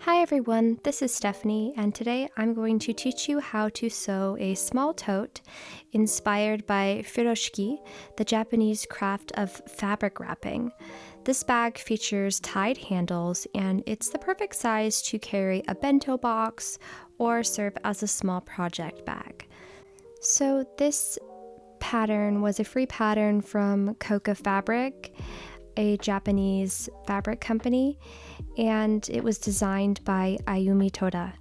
Hi everyone, this is Stephanie, and today I'm going to teach you how to sew a small tote inspired by Furoshiki, the Japanese craft of fabric wrapping. This bag features tied handles, and it's the perfect size to carry a bento box or serve as a small project bag. So this pattern was a free pattern from Koka Fabric, a Japanese fabric company, and it was designed by Ayumi Toda.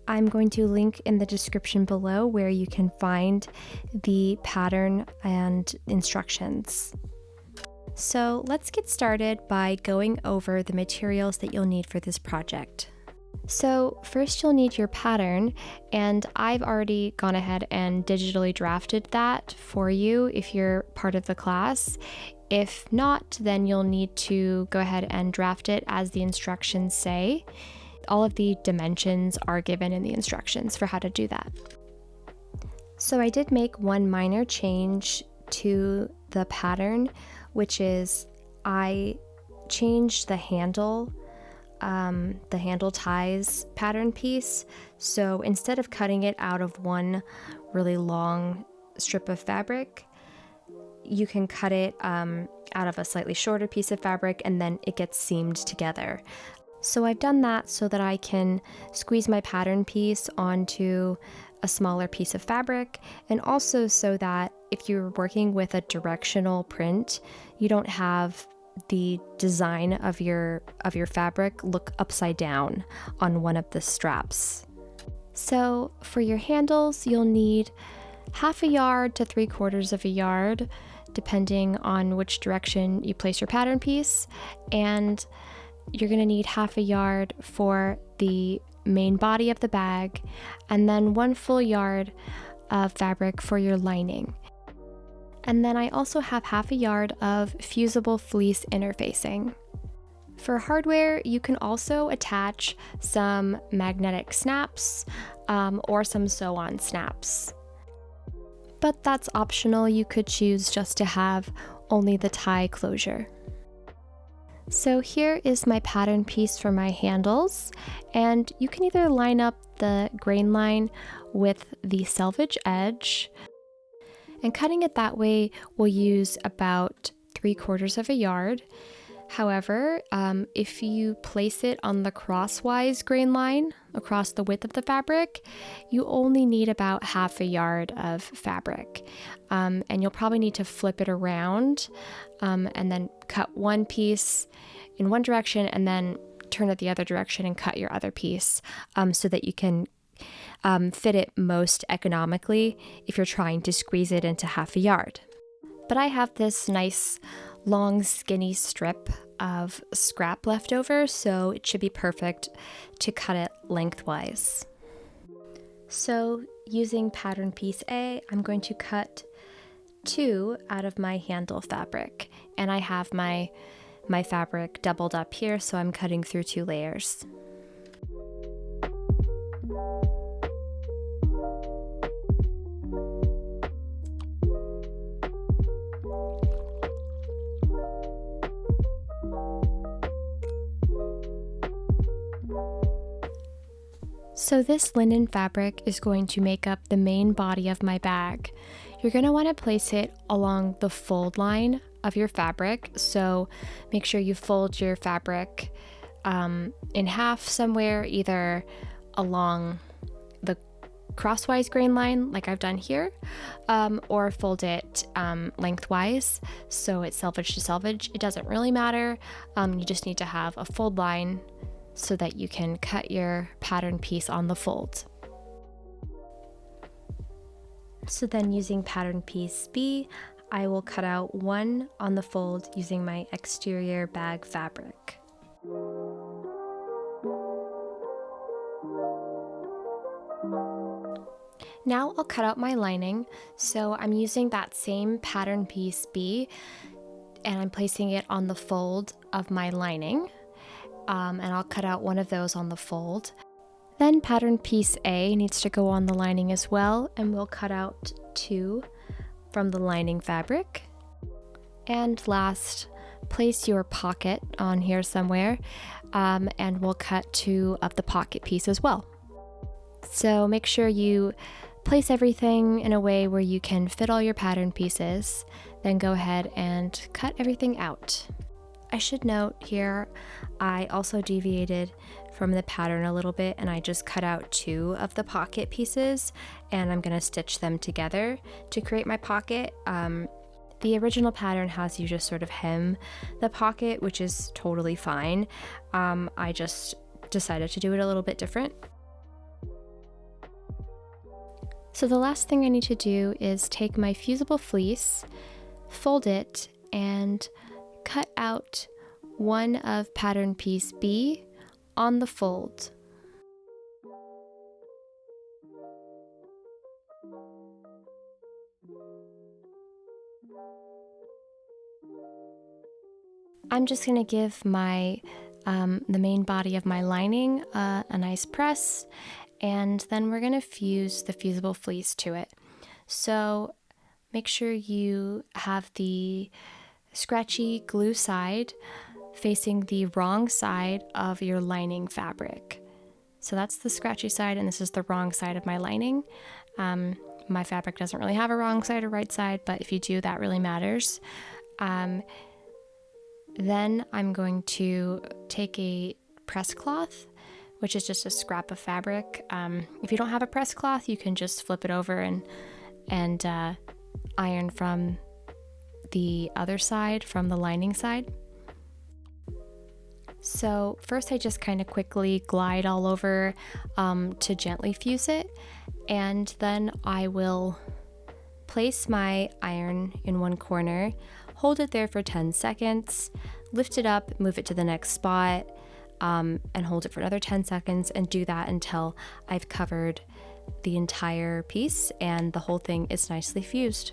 I'm going to link in the description below where you can find the pattern and instructions. So let's get started by going over the materials that you'll need for this project. So first you'll need your pattern, and I've already gone ahead and digitally drafted that for you if you're part of the class. If not, then you'll need to go ahead and draft it as the instructions say. All of the dimensions are given in the instructions for how to do that. So I did make one minor change to the pattern, which is I changed the handle ties pattern piece. So instead of cutting it out of one really long strip of fabric, you can cut it out of a slightly shorter piece of fabric, and then it gets seamed together. So I've done that so that I can squeeze my pattern piece onto a smaller piece of fabric, and also so that if you're working with a directional print, you don't have the design of your fabric look upside down on one of the straps. So for your handles, you'll need 1/2 yard to 3/4 of a yard, depending on which direction you place your pattern piece, and you're going to need 1/2 yard for the main body of the bag, and then 1 full yard of fabric for your lining. And then I also have 1/2 yard of fusible fleece interfacing. For hardware, you can also attach some magnetic snaps or some sew-on snaps. But that's optional. You could choose just to have only the tie closure. So here is my pattern piece for my handles, and you can either line up the grain line with the selvage edge, and cutting it that way will use about 3/4 of a yard. However, if you place it on the crosswise grain line across the width of the fabric, you only need about 1/2 yard of fabric. And you'll probably need to flip it around and then cut one piece in one direction and then turn it the other direction and cut your other piece so that you can fit it most economically if you're trying to squeeze it into 1/2 yard. But I have this nice long skinny strip of scrap left over, so it should be perfect to cut it lengthwise. So using pattern piece A, I'm going to cut 2 out of my handle fabric, and I have my fabric doubled up here, so I'm cutting through 2 layers. So this linen fabric is going to make up the main body of my bag. You're going to want to place it along the fold line of your fabric, so make sure you fold your fabric in half somewhere, either along the crosswise grain line like I've done here, or fold it lengthwise so it's selvage to selvage. It doesn't really matter. You just need to have a fold line so that you can cut your pattern piece on the fold. So then using pattern piece B, I will cut out 1 on the fold using my exterior bag fabric. Now I'll cut out my lining, so I'm using that same pattern piece B, and I'm placing it on the fold of my lining. And I'll cut out 1 of those on the fold. Then pattern piece A needs to go on the lining as well, and we'll cut out 2 from the lining fabric. And last, place your pocket on here somewhere, and we'll cut 2 of the pocket piece as well. So make sure you place everything in a way where you can fit all your pattern pieces, then go ahead and cut everything out. I should note here, I also deviated from the pattern a little bit and I just cut out 2 of the pocket pieces and I'm going to stitch them together to create my pocket. The original pattern has you just sort of hem the pocket, which is totally fine. I just decided to do it a little bit different. So the last thing I need to do is take my fusible fleece, fold it, and cut out one of pattern piece B on the fold. I'm just going to give my the main body of my lining a nice press, and then we're going to fuse the fusible fleece to it. So make sure you have the scratchy glue side facing the wrong side of your lining fabric. So that's the scratchy side and this is the wrong side of my lining. My fabric doesn't really have a wrong side or right side, but if you do, that really matters. Then I'm going to take a press cloth, which is just a scrap of fabric. If you don't have a press cloth, you can just flip it over and iron from the other side, from the lining side. So first I just kind of quickly glide all over to gently fuse it, and then I will place my iron in one corner, hold it there for 10 seconds, lift it up, move it to the next spot, and hold it for another 10 seconds, and do that until I've covered the entire piece and the whole thing is nicely fused.